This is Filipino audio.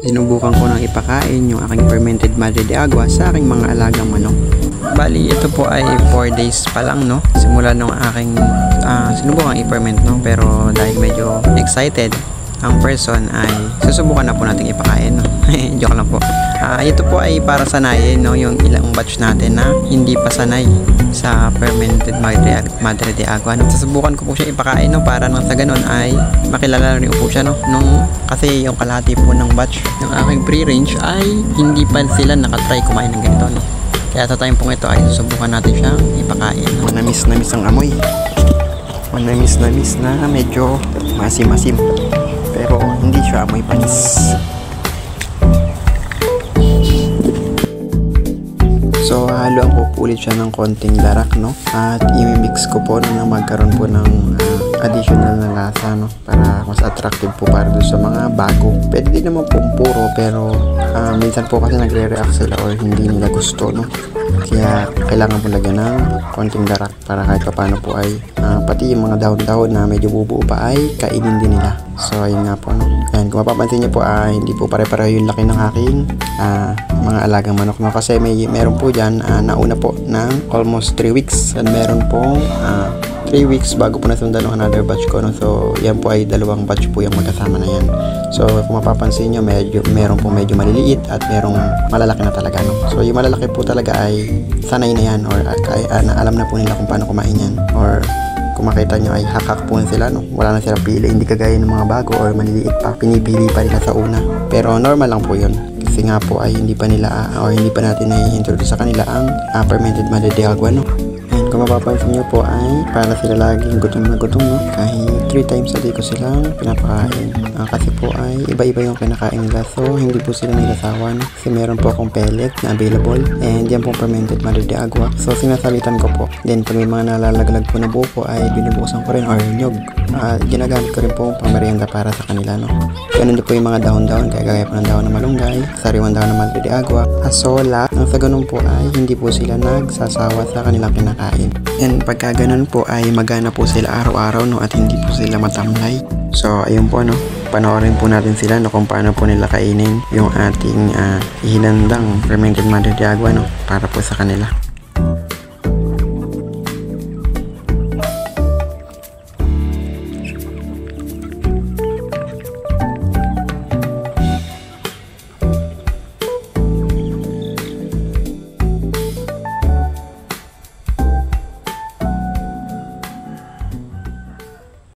sinubukan ko nang ipakain yung aking fermented madre de agua sa aking mga alagang manok. Bali, ito po ay 4 days pa lang, no? Simula nung aking sinubukang i-ferment, no? Pero dahil medyo excited ang person ay susubukan na po natin ipakain, no? Joke lang po. Ito po ay para sanayin, no? Yung ilang batch natin na hindi pa sanay sa fermented madre de agua, no? Susubukan ko po siya ipakain, no? Para nang sa ganun ay makilala rin po siya, no? Kasi yung kalahati po ng batch ng aking free-range ay hindi pa sila nakatry kumain ng ganito, no? Kaya sa time pong ito ay susubukan natin siyang ipakain. Manamis ang amoy. Manamis na medyo masim-masim. Pero hindi siya amoy panis. So haluan ko po ulit siya ng konting darak, no? At i-mix ko po na magkaroon po ng additional na lasa, no? Para mas attractive po para doon sa mga bago. Pwede din naman po puro, pero minsan po kasi nagre-react sila or hindi nila gusto, no? Kaya kailangan po lagyan ng konting darak para kahit paano po ay pati yung mga dahon-dahon na medyo bubuo pa ay kainin din nila. So ayun nga po, no? Ayan, kung mapapansin niyo po hindi po pare-pareho yung laki ng aking mga alagang manok, no? Kasi meron po dyan nauna po ng almost 3 weeks at meron pong 3 weeks bago po nasundan ng another batch ko, no? So yan po ay dalawang batch po yung magkasama na yan. So kung mapapansin nyo, meron po medyo maliliit at merong malalaki na talaga, no? So yung malalaki po talaga ay sanay na yan or alam na po nila kung paano kumain yan, or kung makita nyo ay hakak po sila, no? Wala na silang pili, hindi kagaya ng mga bago or maliliit pa, pinipili pa nila sa una. Pero normal lang po yun kasi nga po ay hindi pa nila or hindi pa natin na-introduce sa kanila ang fermented madre de agua, no? And kung mapapansin nyo po ay para sila laging gutom na gutom, no? Kahit 3 times a day ko silang pinapakain. Kasi po ay iba-iba yung kinakain nila, so hindi po sila nilasawan kasi meron po akong pellet na available and yan pong fermented madre de agua. So sinasalitan ko po. Then pag may mga nalalaglag po na buko ay binubukasan ko rin or nyog. Ginagamit ko rin po pang merienda para sa kanila, no? Ganun din po yung mga dahon-dahon, kaya gaya po ng dahon ng malunggay, sariwang dahon ng madre de agua, asola. Nang sa ganun po ay hindi po sila nagsasawa sa kanilang kinakain. And pagka ganun po ay magana po sila araw-araw, no? At hindi po sila matamlay. So ayun po, no? Panoorin po natin sila, no, kung paano po nila kainin yung ating hinandang fermented madre de agua, no, para po sa kanila.